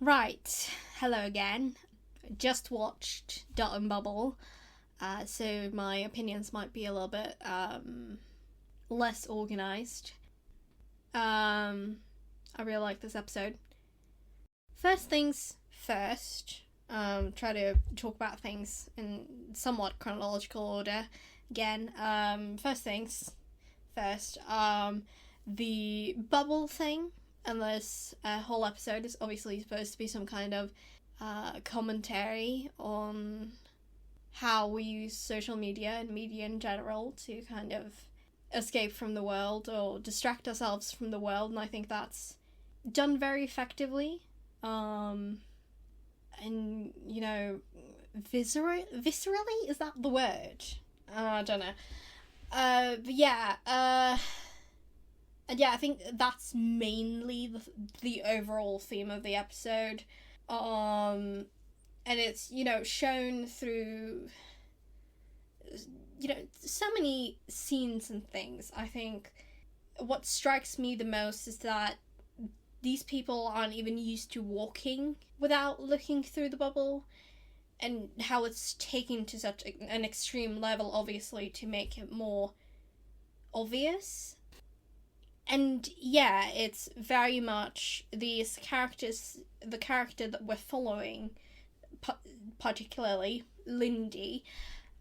Right, hello again. Just watched Dot and Bubble, so my opinions might be a little bit less organized. I really like this episode. First things first, try to talk about things in somewhat chronological order. Again, first things first. The bubble thing, and this whole episode is obviously supposed to be some kind of commentary on how we use social media and media in general to kind of escape from the world or distract ourselves from the world, and I think that's done very effectively. Um, and viscerally, is that the word? I don't know. But yeah. And yeah, I think that's mainly the overall theme of the episode. And it's shown through so many scenes and things. I think what strikes me the most is that these people aren't even used to walking without looking through the bubble, and how it's taken to such an extreme level, obviously, to make it more obvious. And yeah, it's very much these characters, the character that we're following, particularly Lindy,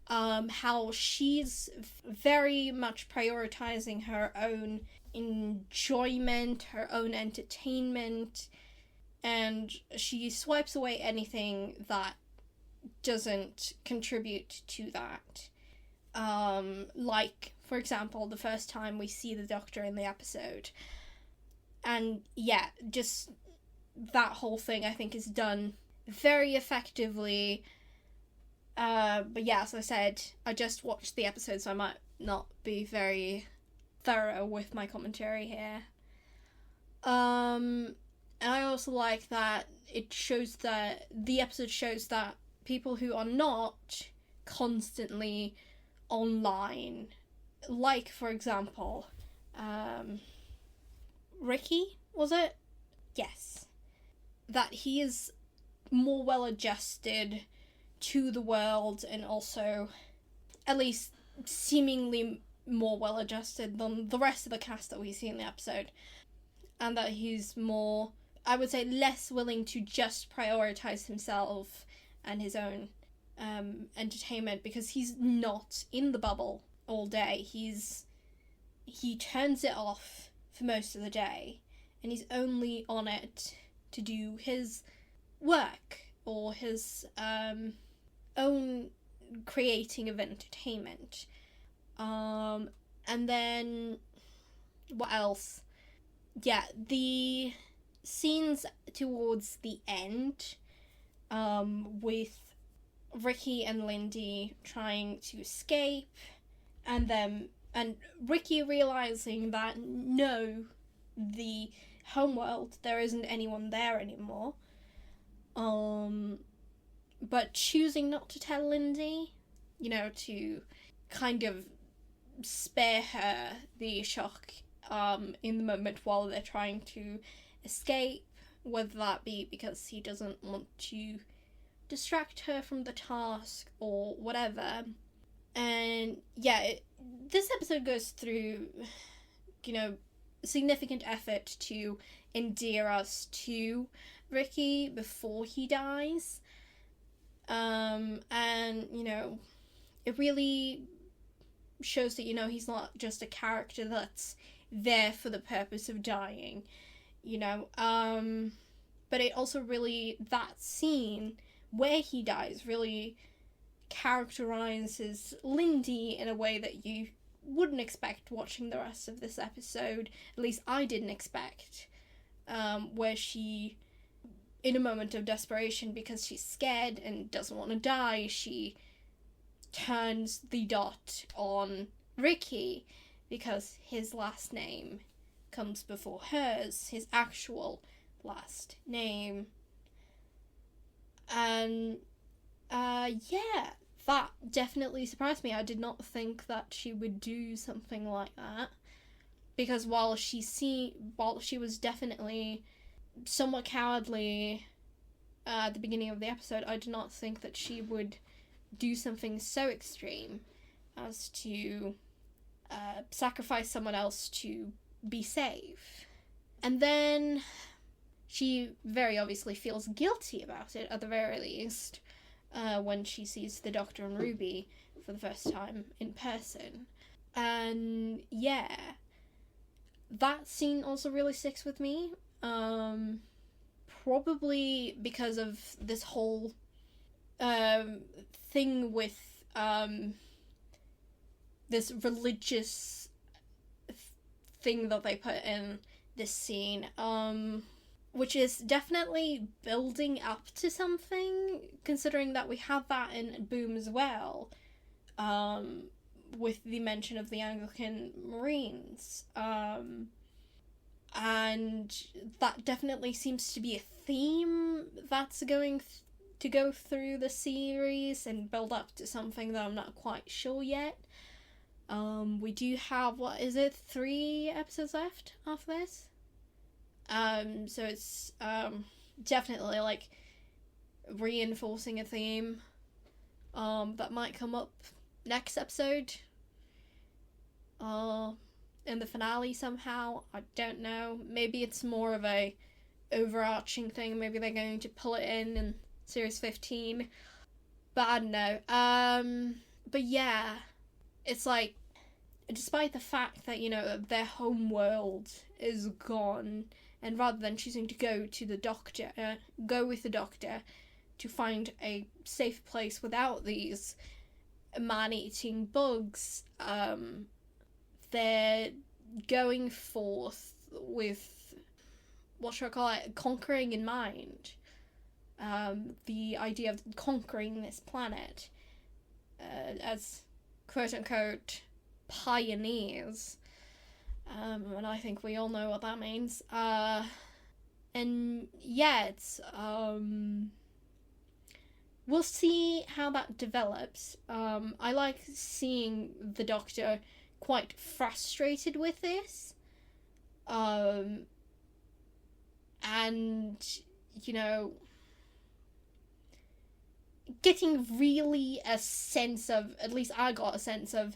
how she's very much prioritizing her own enjoyment, her own entertainment, and she swipes away anything that doesn't contribute to that. Like, for example, the first time we see the Doctor in the episode. And yeah, just that whole thing I think is done very effectively. But yeah, as I said, I just watched the episode, so I might not be very thorough with my commentary here. And I also like that it shows that the episode shows that people who are not constantly online, like for example, Ricky, was it? Yes, that he is more well adjusted to the world, and also at least seemingly more well adjusted than the rest of the cast that we see in the episode, and that he's more, I would say, less willing to just prioritize himself and his own entertainment, because he's not in the bubble all day. He turns it off for most of the day, and he's only on it to do his work or his own creating of entertainment. And then what else? Yeah, the scenes towards the end, with Ricky and Lindy trying to escape, and Ricky realizing that no, the homeworld, there isn't anyone there anymore. But choosing not to tell Lindy, to kind of spare her the shock in the moment while they're trying to escape, whether that be because he doesn't want to distract her from the task or whatever. And yeah, this episode goes through, significant effort to endear us to Ricky before he dies. And, it really shows that, he's not just a character that's there for the purpose of dying, But it also really, that scene where he dies really characterizes Lindy in a way that you wouldn't expect watching the rest of this episode. At least I didn't expect. Where she, in a moment of desperation because she's scared and doesn't want to die, she turns the dot on Ricky because his last name comes before hers, his actual last name. And yeah, that definitely surprised me. I did not think that she would do something like that, because while she was definitely somewhat cowardly at the beginning of the episode, I did not think that she would do something so extreme as to sacrifice someone else to be safe. And then she very obviously feels guilty about it, at the very least, when she sees the Doctor and Ruby for the first time in person. And yeah, that scene also really sticks with me. Probably because of this whole thing with this religious thing that they put in this scene, which is definitely building up to something, considering that we have that in Boom as well, with the mention of the Anglican Marines. And that definitely seems to be a theme that's going to go through the series and build up to something that I'm not quite sure yet. We do have, 3 episodes left after this? So it's definitely like reinforcing a theme that might come up next episode. In the finale somehow. I don't know. Maybe it's more of a overarching thing. Maybe they're going to pull it in series 15. But I don't know. But yeah, it's like, despite the fact that, you know, their home world is gone, and rather than choosing to go with the Doctor to find a safe place without these man-eating bugs, they're going forth with, what should I call it, conquering in mind. The idea of conquering this planet as quote-unquote pioneers. And I think we all know what that means. And yeah, it's we'll see how that develops. I like seeing the Doctor quite frustrated with this. And, you know, getting really a sense of, at least I got a sense of,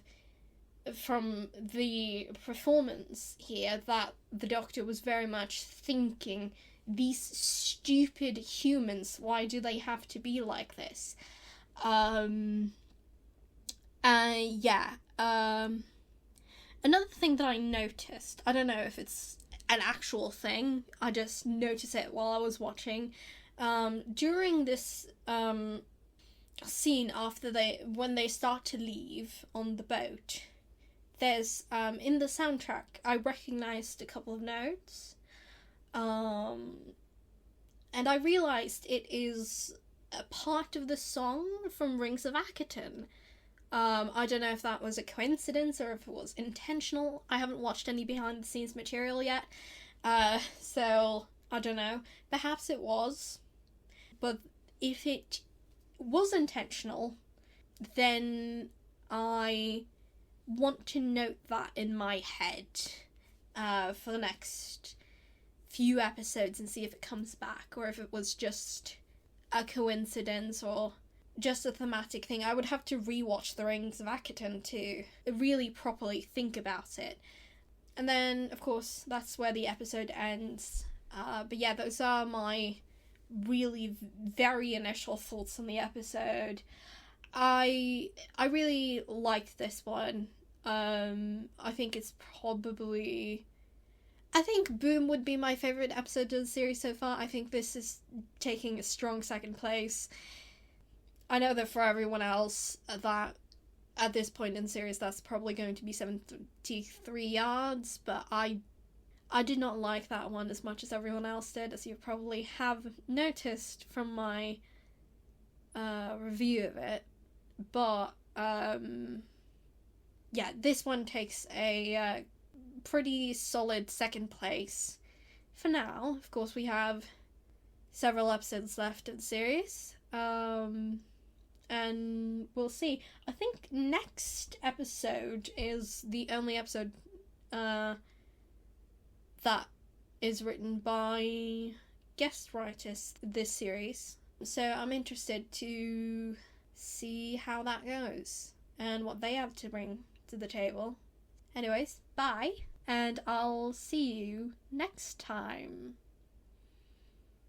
from the performance here, that the Doctor was very much thinking, these stupid humans, why do they have to be like this? Another thing that I noticed, I don't know if it's an actual thing, I just noticed it while I was watching, during this scene when they start to leave on the boat, there's, in the soundtrack, I recognised a couple of notes, and I realised it is a part of the song from Rings of Akaton. I don't know if that was a coincidence or if it was intentional. I haven't watched any behind the scenes material yet, so I don't know. Perhaps it was, but if it was intentional, then I want to note that in my head for the next few episodes and see if it comes back, or if it was just a coincidence or just a thematic thing. I would have to rewatch The Rings of Akaton to really properly think about it. And then, of course, that's where the episode ends. But yeah, those are my really very initial thoughts on the episode. I really liked this one. I think it's probably... I think Boom would be my favourite episode of the series so far. I think this is taking a strong second place. I know that for everyone else, that at this point in the series, that's probably going to be 73 yards, but I did not like that one as much as everyone else did, as you probably have noticed from my review of it. But, yeah, this one takes a pretty solid second place for now. Of course, we have several episodes left of the series, and we'll see. I think next episode is the only episode that is written by guest writers this series. So I'm interested to see how that goes and what they have to bring to the table. Anyways, bye, and I'll see you next time.